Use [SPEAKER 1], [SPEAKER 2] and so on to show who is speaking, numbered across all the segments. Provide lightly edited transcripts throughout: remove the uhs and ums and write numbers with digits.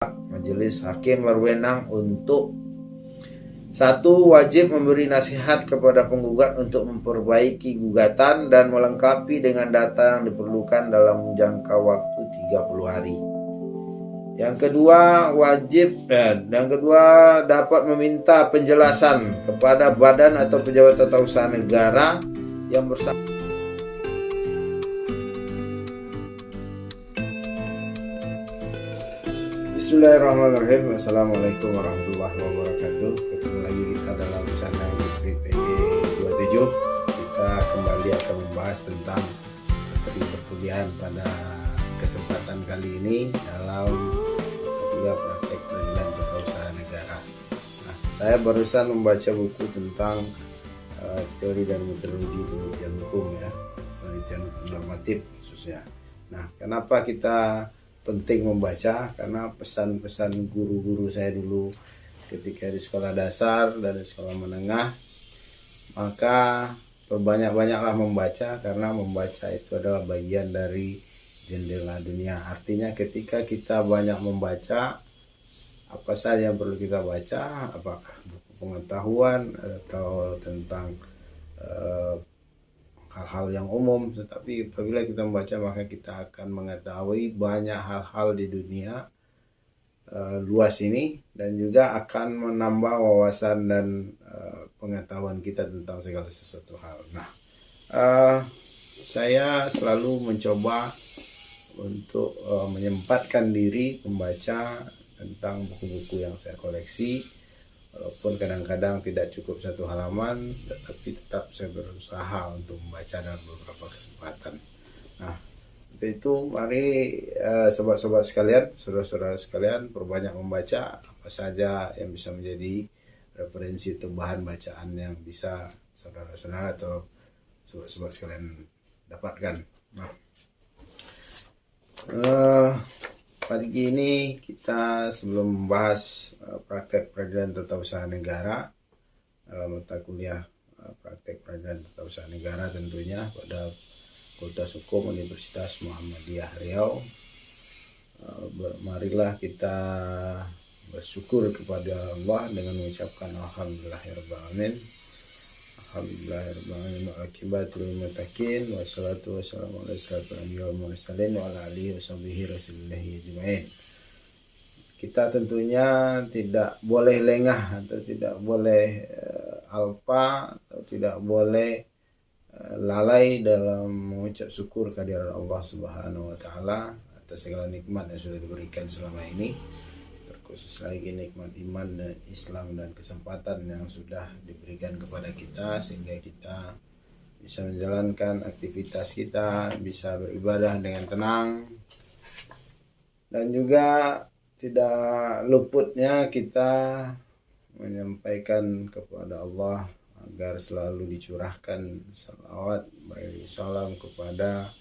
[SPEAKER 1] Majelis hakim berwenang untuk satu, wajib memberi nasihat kepada penggugat untuk memperbaiki gugatan dan melengkapi dengan data yang diperlukan dalam jangka waktu 30 hari. Yang kedua, dapat meminta penjelasan kepada badan atau pejabat tata usaha negara yang bersangkutan. Bismillahirrahmanirrahim. Assalamualaikum warahmatullahi wabarakatuh. Ketemu lagi kita dalam channel Yusri PG 27. Kita kembali akan membahas tentang materi perkuliahan pada kesempatan kali ini dalam kuliah praktek peradilan tata usaha negara. Nah, saya barusan membaca buku tentang teori dan metodologi penelitian hukum, ya, penelitian normatif khususnya. Nah, kenapa kita penting membaca? Karena pesan-pesan guru-guru saya dulu ketika di sekolah dasar dan di sekolah menengah, maka berbanyak-banyaklah membaca, karena membaca itu adalah bagian dari jendela dunia. Artinya ketika kita banyak membaca, apa saja yang perlu kita baca, apakah buku pengetahuan atau tentang hal-hal yang umum, tetapi apabila kita membaca maka kita akan mengetahui banyak hal-hal di dunia luas ini, dan juga akan menambah wawasan dan pengetahuan kita tentang segala sesuatu hal. Nah, saya selalu mencoba untuk menyempatkan diri membaca tentang buku-buku yang saya koleksi. Walaupun kadang-kadang tidak cukup satu halaman, tetapi tetap saya berusaha untuk membaca dalam beberapa kesempatan. Nah, untuk itu mari sobat-sobat sekalian, saudara-saudara sekalian, perbanyak membaca apa saja yang bisa menjadi referensi atau bahan bacaan yang bisa saudara-saudara atau sobat-sobat sekalian dapatkan. Nah, pagi ini kita sebelum membahas praktek peradilan tata usaha negara dalam mata kuliah praktek peradilan tata usaha negara tentunya pada Fakultas Hukum Universitas Muhammadiyah Riau, marilah kita bersyukur kepada Allah dengan mengucapkan alhamdulillahirrahmanirrahim. Alhamdulillahirrahmanirrahim. Akibatul muttaqin. Wassalatu wassalamu ala asyrafil anbiya'i wal mursalin wa ala alihi washabihi rasulillahi ajmain. Kita tentunya tidak boleh lengah atau tidak boleh alpa atau tidak boleh lalai dalam mengucap syukur kehadiran Allah Subhanahu wa taala atas segala nikmat yang sudah diberikan selama ini. Khusus lagi nikmat iman dan Islam dan kesempatan yang sudah diberikan kepada kita, sehingga kita bisa menjalankan aktivitas kita, bisa beribadah dengan tenang, dan juga tidak luputnya kita menyampaikan kepada Allah agar selalu dicurahkan salawat beri salam kepada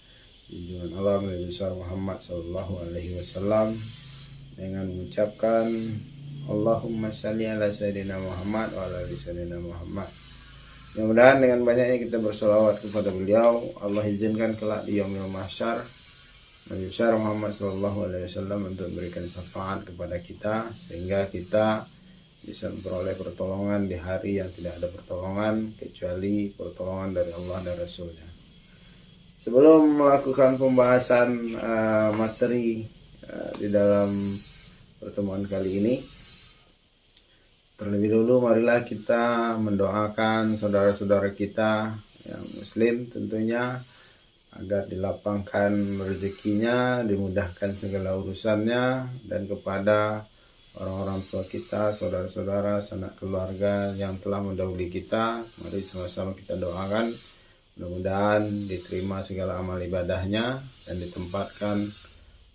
[SPEAKER 1] junjungan Allah Nabi Muhammad SAW dengan mengucapkan Allahumma salli ala sayyidina Muhammad wa ala ali sayyidina Muhammad. Mudah-mudahan dengan banyaknya kita bersolawat kepada beliau, Allah izinkan kelak di yaumil mahsyar Nabi besar Muhammad SAW untuk memberikan syafaat kepada kita, sehingga kita bisa memperoleh pertolongan di hari yang tidak ada pertolongan kecuali pertolongan dari Allah dan Rasulnya. Sebelum melakukan pembahasan materi di dalam pertemuan kali ini, terlebih dulu marilah kita mendoakan saudara-saudara kita yang muslim tentunya agar dilapangkan rezekinya, dimudahkan segala urusannya, dan kepada orang-orang tua kita, saudara-saudara, sanak keluarga yang telah mendahului kita, mari sama-sama kita doakan mudah-mudahan diterima segala amal ibadahnya dan ditempatkan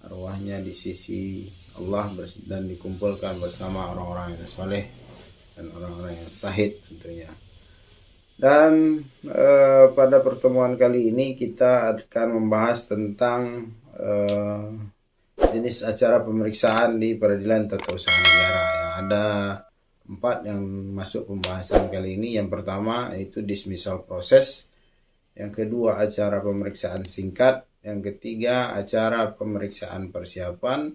[SPEAKER 1] arwahnya di sisi Allah dan dikumpulkan bersama orang-orang yang soleh dan orang-orang yang syahid tentunya. Dan pada pertemuan kali ini kita akan membahas tentang jenis acara pemeriksaan di peradilan tata usaha negara. Ada 4 yang masuk pembahasan kali ini. Yang pertama yaitu dismissal proses, yang kedua acara pemeriksaan singkat, yang ketiga acara pemeriksaan persiapan,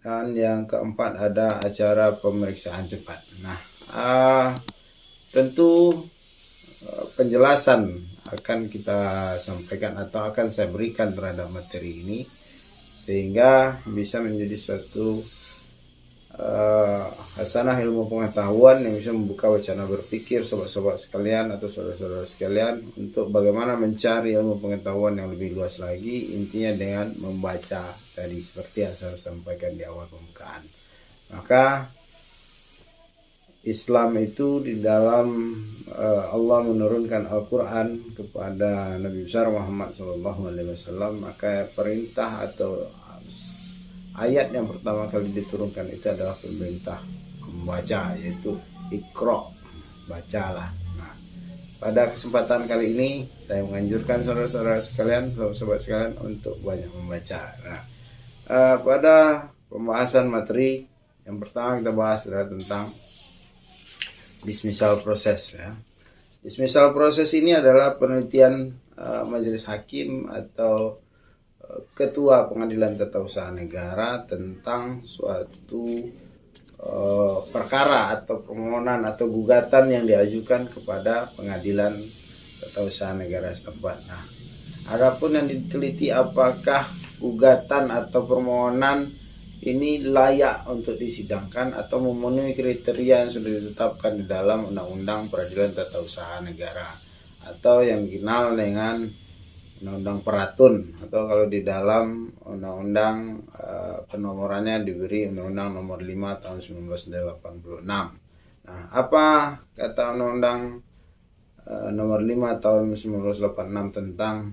[SPEAKER 1] Dan yang keempat ada acara pemeriksaan cepat. Nah, tentu penjelasan akan kita sampaikan atau akan saya berikan terhadap materi ini sehingga bisa menjadi suatu hasanah ilmu pengetahuan yang bisa membuka wacana berpikir sobat-sobat sekalian atau saudara-saudara sekalian untuk bagaimana mencari ilmu pengetahuan yang lebih luas lagi, intinya dengan membaca tadi seperti yang saya sampaikan di awal pembukaan. Maka Islam itu di dalam Allah menurunkan Al-Quran kepada Nabi besar Muhammad SAW, maka perintah atau ayat yang pertama kali diturunkan itu adalah perintah membaca, yaitu Iqra, bacalah. Nah, pada kesempatan kali ini saya menganjurkan saudara-saudara sekalian, sahabat-sahabat sekalian untuk banyak membaca. Nah, pada pembahasan materi yang pertama kita bahas adalah tentang dismissal proses ya. Dismissal proses ini adalah penelitian majelis hakim atau ketua pengadilan tata usaha negara tentang suatu perkara atau permohonan atau gugatan yang diajukan kepada pengadilan tata usaha negara setempat. Nah, adapun yang diteliti apakah gugatan atau permohonan ini layak untuk disidangkan atau memenuhi kriteria yang sudah ditetapkan di dalam Undang-Undang Peradilan Tata Usaha Negara atau yang dikenal dengan Undang-Undang Peratun, atau kalau di dalam undang-undang penomorannya diberi Undang-Undang Nomor 5 tahun 1986. Nah, apa kata Undang-Undang Nomor 5 tahun 1986 tentang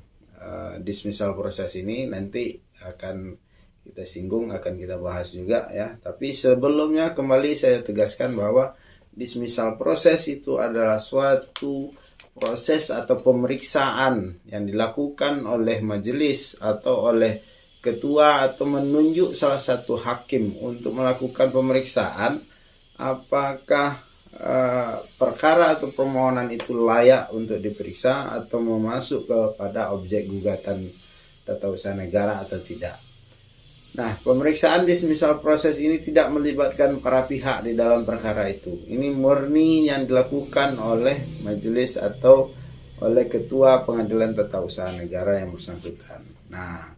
[SPEAKER 1] dismissal proses ini? Nanti akan kita singgung, akan kita bahas juga ya. Tapi sebelumnya kembali saya tegaskan bahwa dismissal proses itu adalah suatu proses atau pemeriksaan yang dilakukan oleh majelis atau oleh ketua atau menunjuk salah satu hakim untuk melakukan pemeriksaan apakah perkara atau permohonan itu layak untuk diperiksa atau memasuk kepada objek gugatan tata usaha negara atau tidak. Nah, pemeriksaan dismissal proses ini tidak melibatkan para pihak di dalam perkara itu. Ini murni yang dilakukan oleh majelis atau oleh ketua pengadilan tata usaha negara yang bersangkutan. Nah,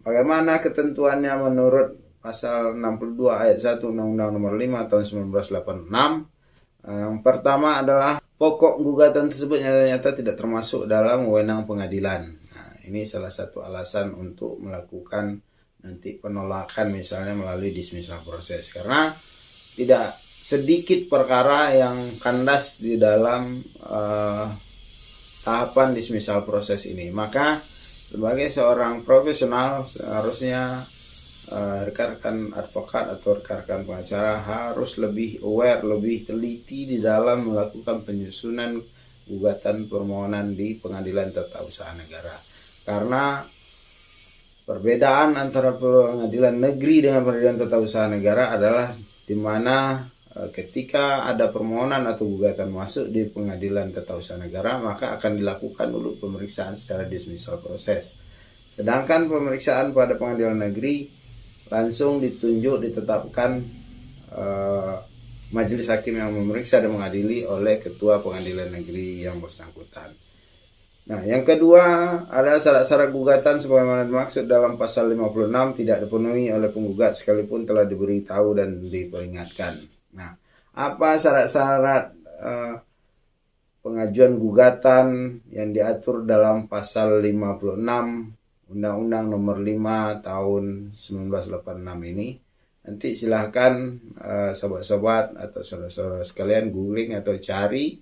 [SPEAKER 1] bagaimana ketentuannya menurut pasal 62 ayat 1 Undang-Undang Nomor 5 tahun 1986? Yang pertama adalah pokok gugatan tersebut nyata-nyata tidak termasuk dalam wewenang pengadilan. Nah, ini salah satu alasan untuk melakukan nanti penolakan misalnya melalui dismissal proses, karena tidak sedikit perkara yang kandas di dalam tahapan dismissal proses ini. Maka sebagai seorang profesional seharusnya rekan-rekan advokat atau rekan-rekan pengacara harus lebih aware, lebih teliti di dalam melakukan penyusunan gugatan permohonan di pengadilan tata usaha negara, karena perbedaan antara pengadilan negeri dengan pengadilan tata usaha negara adalah di mana ketika ada permohonan atau gugatan masuk di pengadilan tata usaha negara, maka akan dilakukan dulu pemeriksaan secara dismissal proses. Sedangkan pemeriksaan pada pengadilan negeri langsung ditunjuk, ditetapkan majelis hakim yang memeriksa dan mengadili oleh ketua pengadilan negeri yang bersangkutan. Nah, yang kedua ada syarat-syarat gugatan sebagaimana dimaksud dalam pasal 56 tidak dipenuhi oleh penggugat sekalipun telah diberitahu dan diperingatkan. Nah, apa syarat-syarat pengajuan gugatan yang diatur dalam pasal 56 Undang-Undang Nomor 5 tahun 1986 ini? Nanti silahkan sobat-sobat atau saudara-saudara sekalian googling atau cari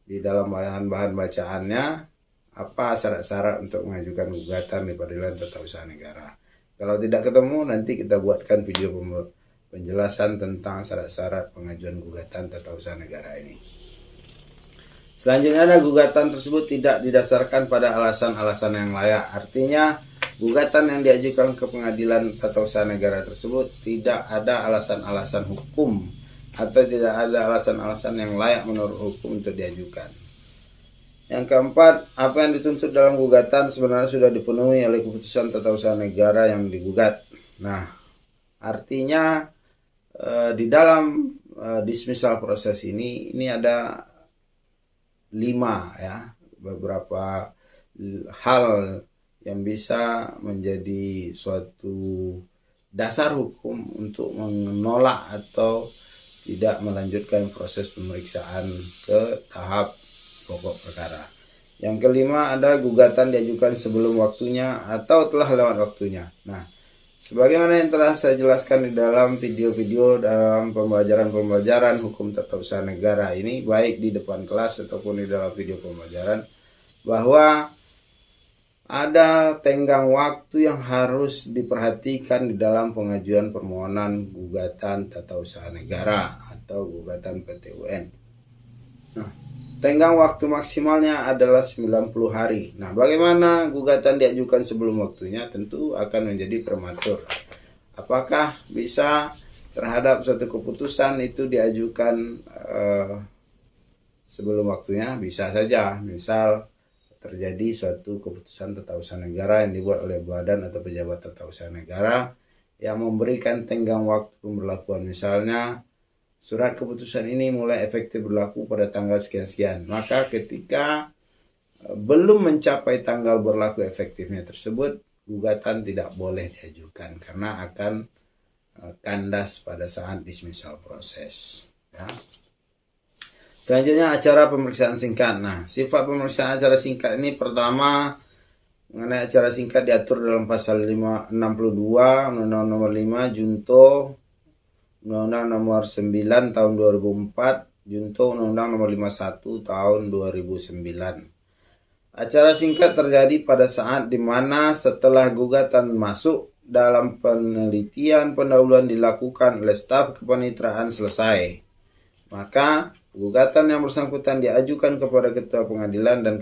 [SPEAKER 1] di dalam bahan-bahan bacaannya apa syarat-syarat untuk mengajukan gugatan di pengadilan tata usaha negara. Kalau tidak ketemu, nanti kita buatkan video penjelasan tentang syarat-syarat pengajuan gugatan tata usaha negara ini. Selanjutnya ada gugatan tersebut tidak didasarkan pada alasan-alasan yang layak. Artinya gugatan yang diajukan ke pengadilan tata usaha negara tersebut tidak ada alasan-alasan hukum atau tidak ada alasan-alasan yang layak menurut hukum untuk diajukan. Yang keempat, apa yang dituntut dalam gugatan sebenarnya sudah dipenuhi oleh keputusan tata usaha negara yang digugat. Nah, Artinya di dalam dismissal proses ini ada 5 ya, beberapa hal yang bisa menjadi suatu dasar hukum untuk menolak atau tidak melanjutkan proses pemeriksaan ke tahap pokok perkara. Yang kelima, ada gugatan diajukan sebelum waktunya atau telah lewat waktunya. Nah, sebagaimana yang telah saya jelaskan di dalam video-video dalam pembelajaran hukum tata usaha negara ini, baik di depan kelas ataupun di dalam video pembelajaran, bahwa ada tenggang waktu yang harus diperhatikan di dalam pengajuan permohonan gugatan tata usaha negara atau gugatan PT-UN. Nah, tenggang waktu maksimalnya adalah 90 hari. Nah, bagaimana gugatan diajukan sebelum waktunya? Tentu akan menjadi prematur. Apakah bisa terhadap suatu keputusan itu diajukan sebelum waktunya? Bisa saja. Misal terjadi suatu keputusan tata usaha negara yang dibuat oleh badan atau pejabat tata usaha negara yang memberikan tenggang waktu pemberlakuan. Misalnya, surat keputusan ini mulai efektif berlaku pada tanggal sekian-sekian. Maka ketika belum mencapai tanggal berlaku efektifnya tersebut, gugatan tidak boleh diajukan karena akan kandas pada saat dismissal proses. Ya. Selanjutnya, acara pemeriksaan singkat. Nah, sifat pemeriksaan acara singkat ini pertama, mengenai acara singkat diatur dalam pasal 62 Undang-Undang Nomor 5 Junto Undang-Undang Nomor 9 tahun 2004 Junto Undang-Undang Nomor 51 tahun 2009. Acara singkat terjadi pada saat dimana setelah gugatan masuk dalam penelitian pendahuluan dilakukan oleh staf kepanitraan selesai, maka gugatan yang bersangkutan diajukan kepada ketua pengadilan dan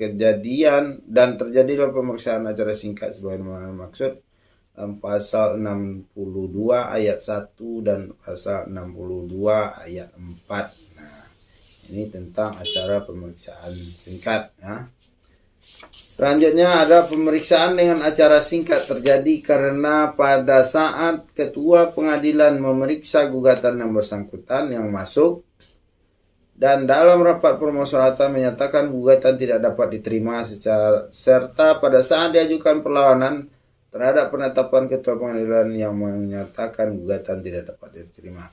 [SPEAKER 1] terjadilah pemeriksaan acara singkat sebagaimana maksud pasal 62 ayat 1 dan pasal 62 ayat 4. Nah, ini tentang acara pemeriksaan singkat ya. Selanjutnya, ada pemeriksaan dengan acara singkat terjadi karena pada saat ketua pengadilan memeriksa gugatan yang bersangkutan yang masuk dan dalam rapat permusyawaratan menyatakan gugatan tidak dapat diterima serta pada saat diajukan perlawanan terhadap penetapan ketua pengadilan yang menyatakan gugatan tidak dapat diterima.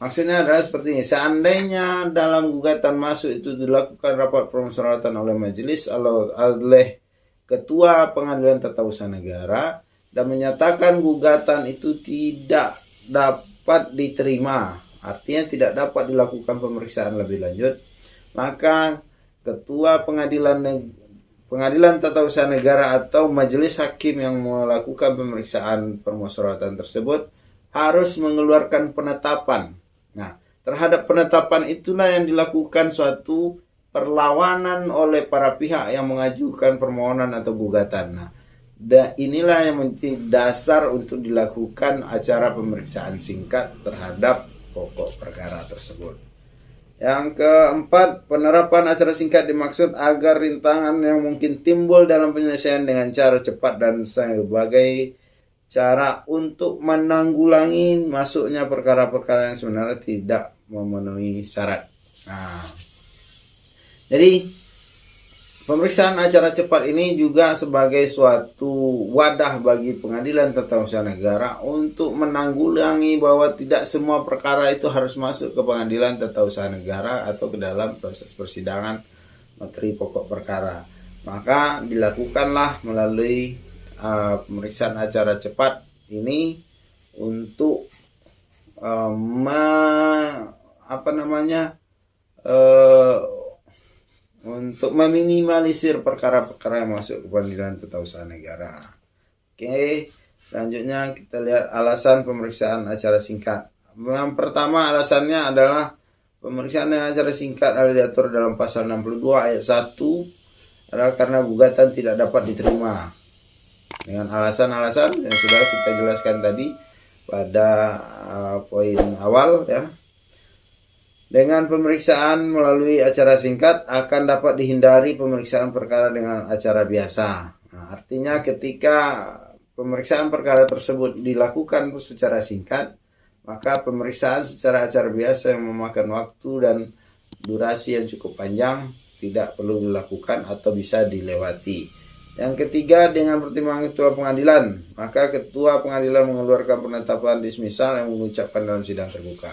[SPEAKER 1] Maksudnya adalah seperti ini, seandainya dalam gugatan masuk itu dilakukan rapat permusyawaratan oleh majelis oleh ketua pengadilan tata usaha negara dan menyatakan gugatan itu tidak dapat diterima, artinya tidak dapat dilakukan pemeriksaan lebih lanjut, maka ketua pengadilan tata usaha negara atau majelis hakim yang melakukan pemeriksaan permusyawaratan tersebut harus mengeluarkan penetapan. Nah, terhadap penetapan itulah yang dilakukan suatu perlawanan oleh para pihak yang mengajukan permohonan atau gugatan. Nah, inilah yang menjadi dasar untuk dilakukan acara pemeriksaan singkat terhadap pokok perkara tersebut. Yang keempat, penerapan acara singkat dimaksud agar rintangan yang mungkin timbul dalam penyelesaian dengan cara cepat dan sebagai cara untuk menanggulangi masuknya perkara-perkara yang sebenarnya tidak memenuhi syarat. Nah, jadi pemeriksaan acara cepat ini juga sebagai suatu wadah bagi pengadilan tata usaha negara untuk menanggulangi bahwa tidak semua perkara itu harus masuk ke pengadilan tata usaha negara atau ke dalam proses persidangan materi pokok perkara. Maka dilakukanlah melalui pemeriksaan acara cepat ini untuk untuk meminimalisir perkara-perkara yang masuk ke pengadilan tata usaha negara. Oke, selanjutnya kita lihat alasan pemeriksaan acara singkat. Yang pertama alasannya adalah pemeriksaan acara singkat adalah diatur dalam pasal 62 ayat 1 adalah karena gugatan tidak dapat diterima. Dengan alasan-alasan yang sudah kita jelaskan tadi pada poin awal ya. Dengan pemeriksaan melalui acara singkat akan dapat dihindari pemeriksaan perkara dengan acara biasa. Nah, artinya ketika pemeriksaan perkara tersebut dilakukan secara singkat, maka pemeriksaan secara acara biasa yang memakan waktu dan durasi yang cukup panjang tidak perlu dilakukan atau bisa dilewati. Yang ketiga, dengan pertimbangan ketua pengadilan, maka ketua pengadilan mengeluarkan penetapan dismisal yang mengucapkan dalam sidang terbuka.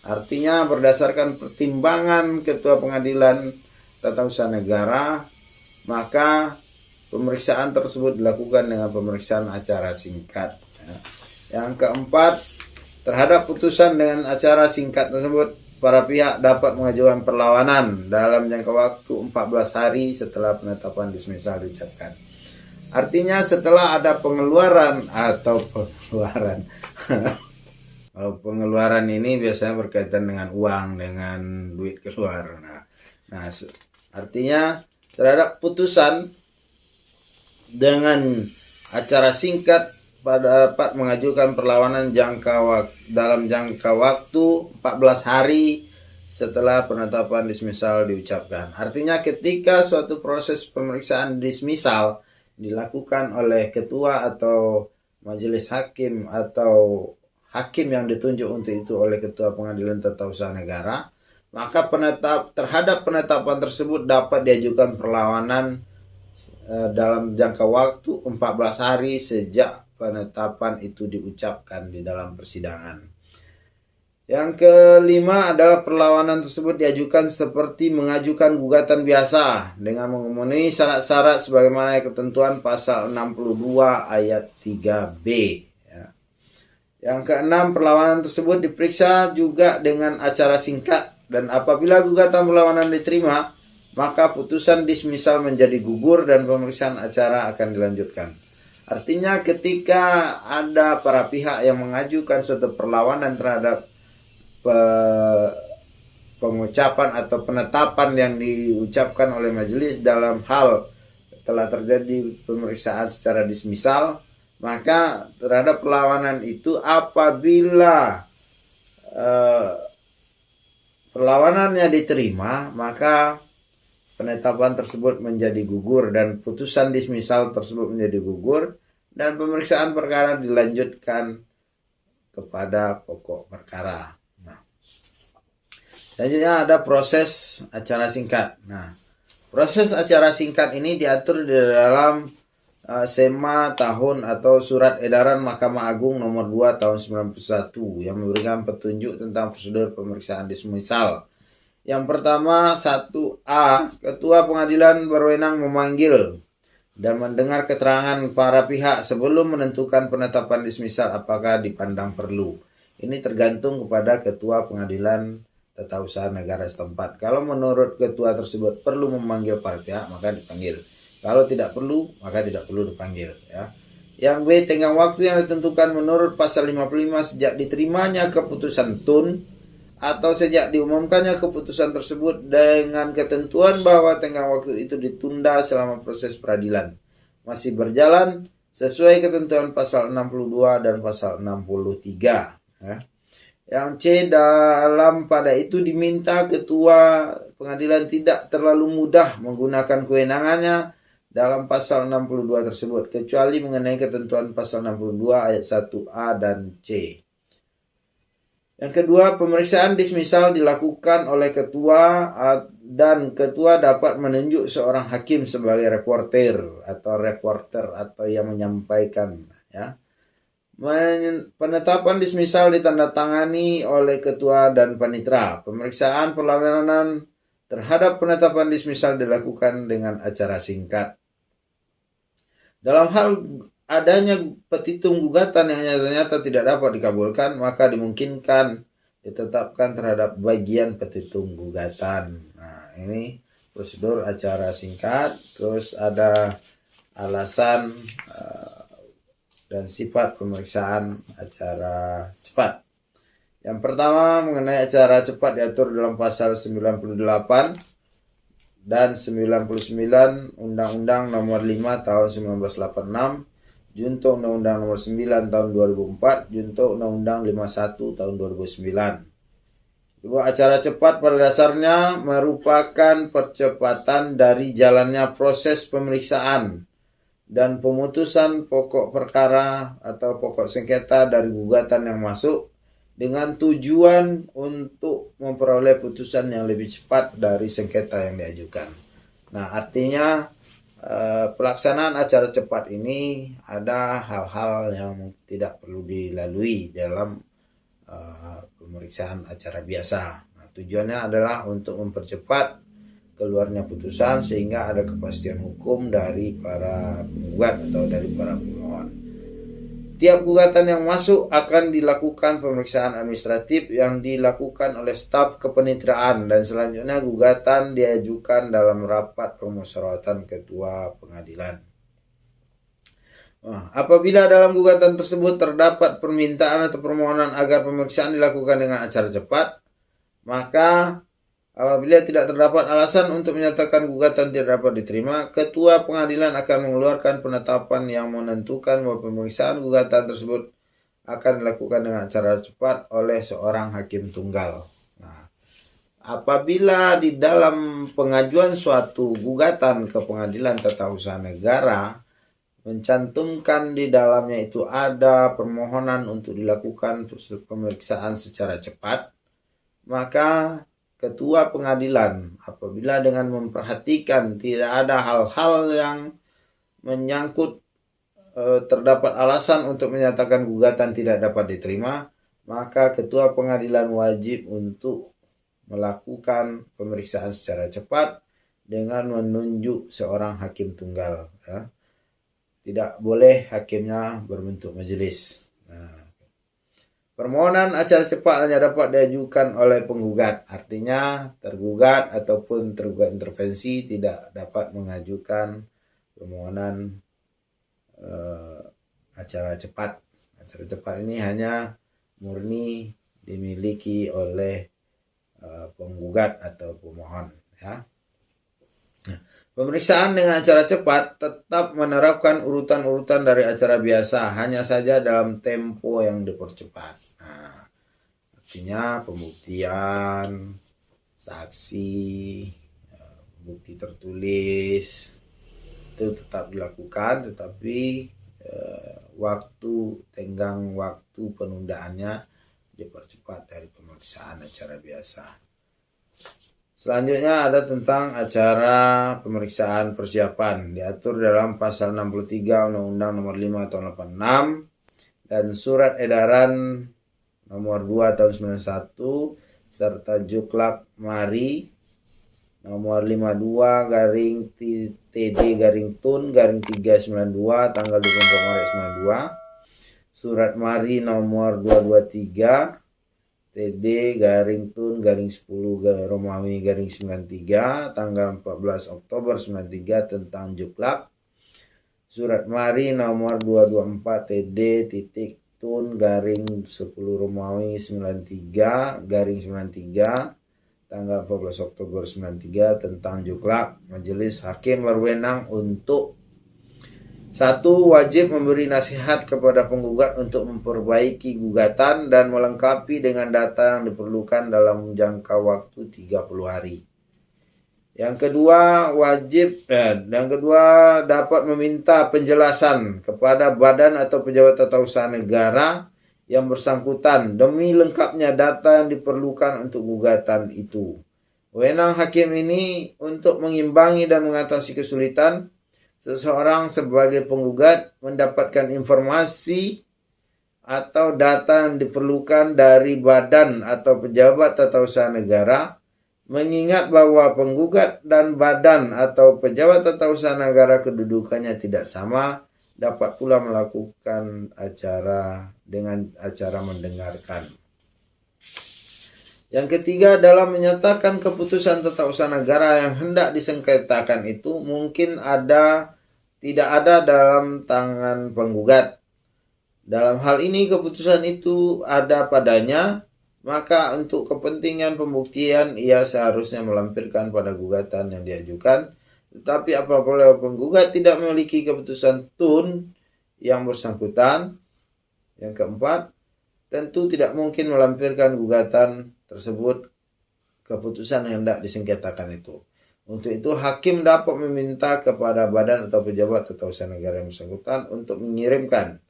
[SPEAKER 1] Artinya berdasarkan pertimbangan ketua pengadilan tata usaha negara, maka pemeriksaan tersebut dilakukan dengan pemeriksaan acara singkat. Yang keempat, terhadap putusan dengan acara singkat tersebut, para pihak dapat mengajukan perlawanan dalam jangka waktu 14 hari setelah penetapan dismisal diucapkan. Artinya setelah ada pengeluaran kalau pengeluaran ini biasanya berkaitan dengan uang, dengan duit keluar. Nah, artinya terhadap putusan dengan acara singkat dapat mengajukan perlawanan dalam jangka waktu 14 hari setelah penetapan dismisal diucapkan. Artinya ketika suatu proses pemeriksaan dismisal dilakukan oleh ketua atau majelis hakim atau hakim yang ditunjuk untuk itu oleh ketua pengadilan tata usaha negara, maka terhadap penetapan tersebut dapat diajukan perlawanan dalam jangka waktu 14 hari sejak penetapan itu diucapkan di dalam persidangan. Yang kelima adalah perlawanan tersebut diajukan seperti mengajukan gugatan biasa dengan memenuhi syarat-syarat sebagaimana ketentuan pasal 62 ayat 3B. Yang keenam, perlawanan tersebut diperiksa juga dengan acara singkat, dan apabila gugatan perlawanan diterima, maka putusan dismisal menjadi gugur dan pemeriksaan acara akan dilanjutkan. Artinya ketika ada para pihak yang mengajukan suatu perlawanan terhadap pengucapan atau penetapan yang diucapkan oleh majelis dalam hal telah terjadi pemeriksaan secara dismisal, maka terhadap perlawanan itu apabila perlawanannya diterima, maka penetapan tersebut menjadi gugur dan putusan dismisal tersebut menjadi gugur dan pemeriksaan perkara dilanjutkan kepada pokok perkara. Selanjutnya ada proses acara singkat. Proses acara singkat ini diatur di dalam SEMA tahun atau Surat Edaran Mahkamah Agung nomor 2 tahun 91 yang memberikan petunjuk tentang prosedur pemeriksaan dismisal. Yang pertama, 1A, Ketua Pengadilan berwenang memanggil dan mendengar keterangan para pihak sebelum menentukan penetapan dismisal apakah dipandang perlu. Ini tergantung kepada Ketua Pengadilan Tata Usaha Negara setempat. Kalau menurut ketua tersebut perlu memanggil para pihak, maka dipanggil. Kalau tidak perlu, maka tidak perlu dipanggil. Yang B, tenggang waktu yang ditentukan menurut pasal 55 sejak diterimanya keputusan TUN atau sejak diumumkannya keputusan tersebut dengan ketentuan bahwa tenggang waktu itu ditunda selama proses peradilan masih berjalan sesuai ketentuan pasal 62 dan pasal 63. Yang C, dalam pada itu diminta ketua pengadilan tidak terlalu mudah menggunakan kewenangannya dalam pasal 62 tersebut, kecuali mengenai ketentuan pasal 62 ayat 1A dan C. Yang kedua, pemeriksaan dismisal dilakukan oleh ketua dan ketua dapat menunjuk seorang hakim sebagai reporter atau yang menyampaikan. Penetapan dismisal ditandatangani oleh ketua dan panitera. Pemeriksaan perlawanan terhadap penetapan dismisal dilakukan dengan acara singkat. Dalam hal adanya petitum gugatan yang nyata-nyata tidak dapat dikabulkan, maka dimungkinkan ditetapkan terhadap bagian petitum gugatan. Ini prosedur acara singkat. Terus ada alasan dan sifat pemeriksaan acara cepat. Yang pertama, mengenai acara cepat diatur dalam pasal 98 dan 99 Undang-Undang nomor 5 tahun 1986, Junto Undang-Undang nomor 9 tahun 2004, Junto Undang-Undang 51 tahun 2009. Acara cepat pada dasarnya merupakan percepatan dari jalannya proses pemeriksaan dan pemutusan pokok perkara atau pokok sengketa dari gugatan yang masuk dengan tujuan untuk memperoleh putusan yang lebih cepat dari sengketa yang diajukan. Nah, artinya pelaksanaan acara cepat ini ada hal-hal yang tidak perlu dilalui dalam pemeriksaan acara biasa. Nah, tujuannya adalah untuk mempercepat keluarnya putusan sehingga ada kepastian hukum dari para penggugat atau dari para pemohon. Tiap gugatan yang masuk akan dilakukan pemeriksaan administratif yang dilakukan oleh staf kepanitiaan dan selanjutnya gugatan diajukan dalam rapat permusyawaratan ketua pengadilan. Nah, apabila dalam gugatan tersebut terdapat permintaan atau permohonan agar pemeriksaan dilakukan dengan acara cepat, maka apabila tidak terdapat alasan untuk menyatakan gugatan tidak dapat diterima, ketua pengadilan akan mengeluarkan penetapan yang menentukan bahwa pemeriksaan gugatan tersebut akan dilakukan dengan acara cepat oleh seorang hakim tunggal. Nah, apabila di dalam pengajuan suatu gugatan ke pengadilan tata usaha negara mencantumkan di dalamnya itu ada permohonan untuk dilakukan pemeriksaan secara cepat, maka ketua pengadilan apabila dengan memperhatikan tidak ada hal-hal yang menyangkut terdapat alasan untuk menyatakan gugatan tidak dapat diterima, maka ketua pengadilan wajib untuk melakukan pemeriksaan secara cepat dengan menunjuk seorang hakim tunggal. Ya. Tidak boleh hakimnya berbentuk majelis. Nah, permohonan acara cepat hanya dapat diajukan oleh penggugat. Artinya tergugat ataupun tergugat intervensi tidak dapat mengajukan permohonan acara cepat. Acara cepat ini hanya murni dimiliki oleh penggugat atau pemohon. Ya. Pemeriksaan dengan acara cepat tetap menerapkan urutan-urutan dari acara biasa, hanya saja dalam tempo yang dipercepat. Nah, artinya pembuktian, saksi, bukti tertulis itu tetap dilakukan, tetapi tenggang waktu penundaannya dipercepat dari pemeriksaan acara biasa. Selanjutnya ada tentang acara pemeriksaan persiapan. Diatur dalam pasal 63 Undang-Undang nomor 5 tahun 86 dan surat edaran nomor 2 tahun 91 serta Juklak Mari nomor 52 garing TD garing TUN garing 392 tanggal 24 Maret 92. Surat Mari nomor 223 TD garing TUN garing 10 Romawi garing 93 tanggal 14 Oktober 93 tentang Juklak. Surat Mari nomor 224 TD titik TUN garing 10 Romawi 93 garing 93 tanggal 14 Oktober 93 tentang Juklak. Majelis hakim berwenang untuk 1. Wajib memberi nasihat kepada penggugat untuk memperbaiki gugatan dan melengkapi dengan data yang diperlukan dalam jangka waktu 30 hari. Yang kedua, dapat meminta penjelasan kepada badan atau pejabat tata usaha negara yang bersangkutan demi lengkapnya data yang diperlukan untuk gugatan itu. Wewenang hakim ini untuk mengimbangi dan mengatasi kesulitan seseorang sebagai penggugat mendapatkan informasi atau data yang diperlukan dari badan atau pejabat tata usaha negara, mengingat bahwa penggugat dan badan atau pejabat tata usaha negara kedudukannya tidak sama, dapat pula melakukan acara dengan acara mendengarkan. Yang ketiga, dalam menyatakan keputusan tata usaha negara yang hendak disengketakan itu mungkin tidak ada dalam tangan penggugat. Dalam hal ini keputusan itu ada padanya, maka untuk kepentingan pembuktian ia seharusnya melampirkan pada gugatan yang diajukan. Tetapi apabila penggugat tidak memiliki keputusan TUN yang bersangkutan, yang keempat, tentu tidak mungkin melampirkan gugatan tersebut keputusan yang hendak disengketakan itu. Untuk itu hakim dapat meminta kepada badan atau pejabat atau usaha negara yang bersangkutan untuk mengirimkan.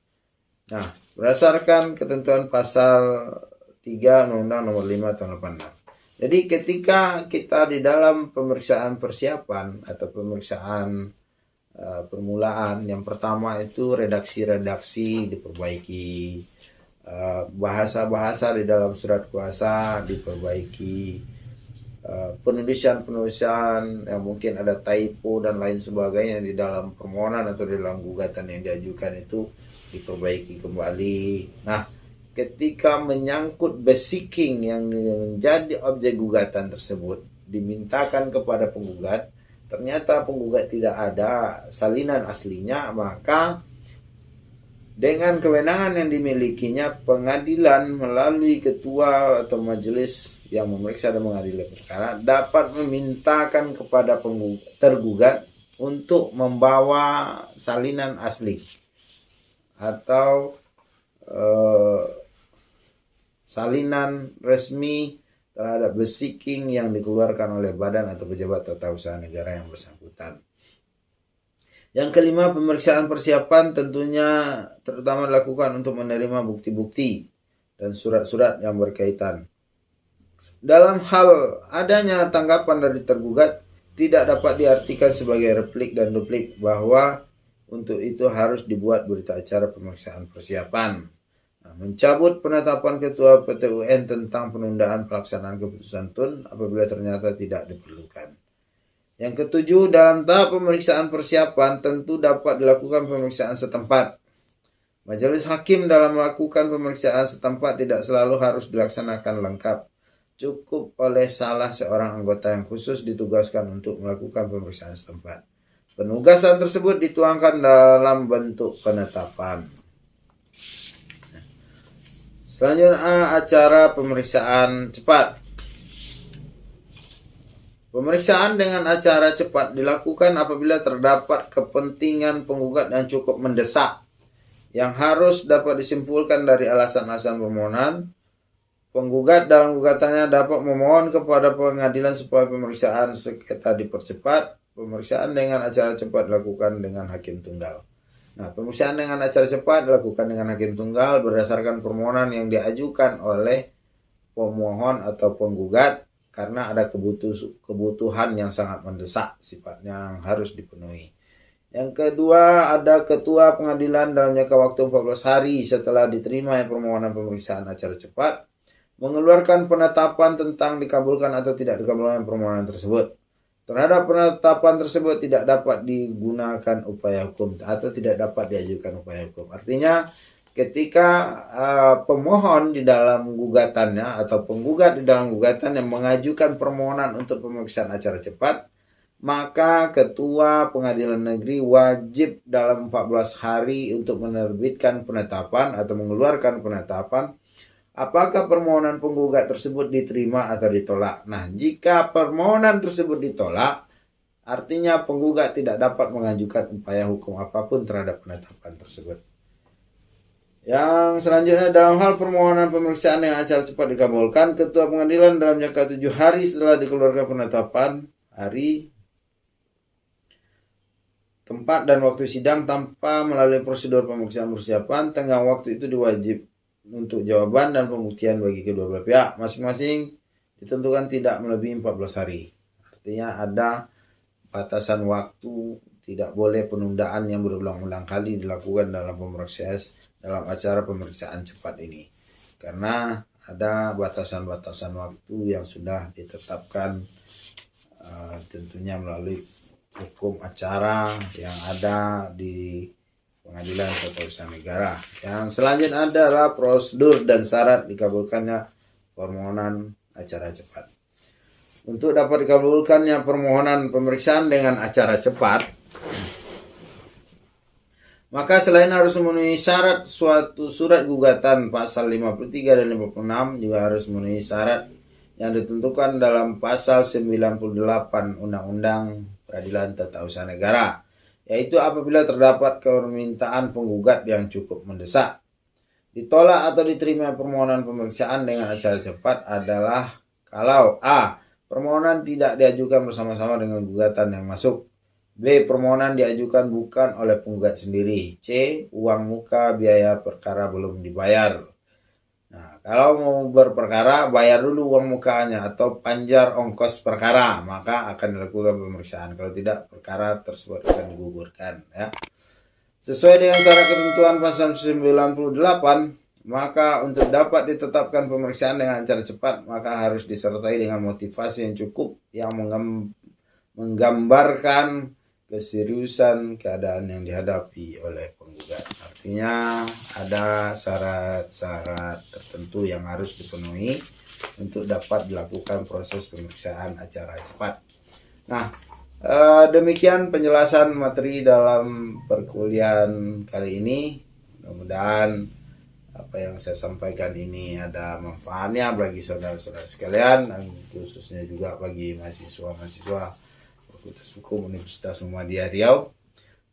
[SPEAKER 1] Nah, berdasarkan ketentuan pasal 3 Undang-Undang Nomor 5 Tahun 86. Jadi ketika kita di dalam pemeriksaan persiapan atau pemeriksaan permulaan, yang pertama itu redaksi-redaksi diperbaiki, bahasa-bahasa di dalam surat kuasa diperbaiki, penulisan yang mungkin ada typo dan lain sebagainya di dalam permohonan atau di dalam gugatan yang diajukan itu diperbaiki kembali. Nah, ketika menyangkut basiking yang menjadi objek gugatan tersebut dimintakan kepada penggugat, ternyata penggugat tidak ada salinan aslinya, maka dengan kewenangan yang dimilikinya, pengadilan melalui ketua atau majelis yang memeriksa dan mengadili perkara dapat memintakan kepada tergugat untuk membawa salinan asli atau salinan resmi terhadap basiking yang dikeluarkan oleh badan atau pejabat atau usaha negara yang bersangkutan. Yang kelima, pemeriksaan persiapan tentunya terutama dilakukan untuk menerima bukti-bukti dan surat-surat yang berkaitan. Dalam hal adanya tanggapan dari tergugat, tidak dapat diartikan sebagai replik dan duplik bahwa untuk itu harus dibuat berita acara pemeriksaan persiapan. Nah, mencabut penetapan Ketua PT UN tentang penundaan pelaksanaan keputusan TUN apabila ternyata tidak diperlukan. Yang ketujuh, dalam tahap pemeriksaan persiapan tentu dapat dilakukan pemeriksaan setempat. Majelis hakim dalam melakukan pemeriksaan setempat tidak selalu harus dilaksanakan lengkap. Cukup oleh salah seorang anggota yang khusus ditugaskan untuk melakukan pemeriksaan setempat. Penugasan tersebut dituangkan dalam bentuk penetapan. Selanjutnya, acara pemeriksaan cepat. Pemeriksaan dengan acara cepat dilakukan apabila terdapat kepentingan penggugat yang cukup mendesak, yang harus dapat disimpulkan dari alasan-alasan permohonan. Penggugat dalam gugatannya dapat memohon kepada pengadilan supaya pemeriksaan sengketa dipercepat. Pemeriksaan dengan acara cepat dilakukan dengan hakim tunggal. Nah, pemeriksaan dengan acara cepat dilakukan dengan hakim tunggal berdasarkan permohonan yang diajukan oleh pemohon atau penggugat karena ada kebutuhan yang sangat mendesak sifatnya yang harus dipenuhi. Yang kedua, ada ketua pengadilan dalam jangka waktu 14 hari setelah diterima permohonan pemeriksaan acara cepat mengeluarkan penetapan tentang dikabulkan atau tidak dikabulkan permohonan tersebut. Terhadap penetapan tersebut tidak dapat digunakan upaya hukum atau tidak dapat diajukan upaya hukum. Artinya ketika pemohon di dalam gugatannya atau penggugat di dalam gugatan yang mengajukan permohonan untuk pemeriksaan acara cepat, maka ketua pengadilan negeri wajib dalam 14 hari untuk menerbitkan penetapan atau mengeluarkan penetapan apakah permohonan penggugat tersebut diterima atau ditolak. Nah, jika permohonan tersebut ditolak, artinya penggugat tidak dapat mengajukan upaya hukum apapun terhadap penetapan tersebut. Yang selanjutnya, dalam hal permohonan pemeriksaan yang acara cepat dikabulkan, ketua pengadilan dalam jangka 7 hari setelah dikeluarkan penetapan, hari, tempat, dan waktu sidang tanpa melalui prosedur pemeriksaan persiapan, tenggang waktu itu diwajib untuk jawaban dan pembuktian bagi kedua belah pihak masing-masing ditentukan tidak melebihi 14 hari. Artinya ada batasan waktu, tidak boleh penundaan yang berulang-ulang kali dilakukan dalam acara pemeriksaan cepat ini. Karena ada batasan-batasan waktu yang sudah ditetapkan tentunya melalui hukum acara yang ada di Pengadilan Tata Usaha Negara. Yang selanjutnya adalah prosedur dan syarat dikabulkannya permohonan acara cepat. Untuk dapat dikabulkannya permohonan pemeriksaan dengan acara cepat, maka selain harus memenuhi syarat suatu surat gugatan pasal 53 dan 56, juga harus memenuhi syarat yang ditentukan dalam pasal 98 Undang-Undang Peradilan Tata Usaha Negara, yaitu apabila terdapat permintaan penggugat yang cukup mendesak. Ditolak atau diterima permohonan pemeriksaan dengan acara cepat adalah kalau A. permohonan tidak diajukan bersama-sama dengan gugatan yang masuk. B. Permohonan diajukan bukan oleh penggugat sendiri. C. Uang muka biaya perkara belum dibayar. Nah, kalau mau berperkara, bayar dulu uang mukanya atau panjar ongkos perkara, maka akan dilakukan pemeriksaan. Kalau tidak, perkara tersebut akan digugurkan. Ya. Sesuai dengan syarat ketentuan pasal 98, maka untuk dapat ditetapkan pemeriksaan dengan cara cepat, maka harus disertai dengan motivasi yang cukup yang menggambarkan keseriusan keadaan yang dihadapi oleh penggugat. Artinya ada syarat-syarat tertentu yang harus dipenuhi untuk dapat dilakukan proses pemeriksaan acara cepat. Nah, demikian penjelasan materi dalam perkuliahan kali ini. Mudah-mudahan apa yang saya sampaikan ini ada manfaatnya bagi saudara-saudara sekalian, dan khususnya juga bagi mahasiswa-mahasiswa Fakultas Hukum Universitas Muhammadiyah Riau.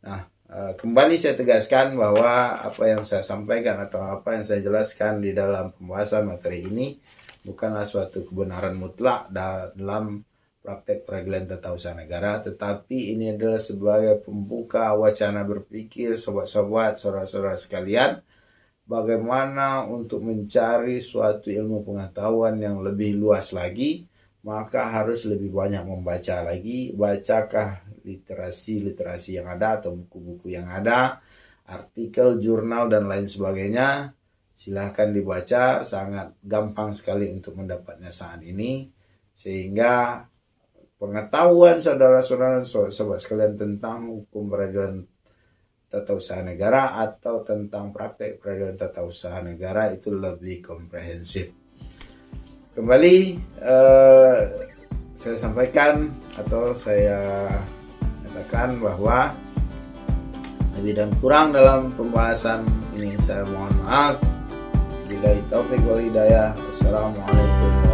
[SPEAKER 1] Nah, kembali saya tegaskan bahwa apa yang saya sampaikan atau apa yang saya jelaskan di dalam pembahasan materi ini bukanlah suatu kebenaran mutlak dalam praktek peradilan tata usaha negara, tetapi ini adalah sebagai pembuka wacana berpikir sobat-sobat, saudara-saudara sekalian, bagaimana untuk mencari suatu ilmu pengetahuan yang lebih luas lagi, maka harus lebih banyak membaca lagi. Bacakah literasi-literasi yang ada atau buku-buku yang ada, artikel, jurnal, dan lain sebagainya. Silahkan dibaca, sangat gampang sekali untuk mendapatnya saat ini. Sehingga pengetahuan saudara-saudara sobat sekalian tentang hukum peradilan tata usaha negara atau tentang praktek peradilan tata usaha negara itu lebih komprehensif. Kembali saya sampaikan atau saya katakan bahwa lebih dan kurang dalam pembahasan ini saya mohon maaf. Billahi taufiq wal hidayah. Wassalamualaikum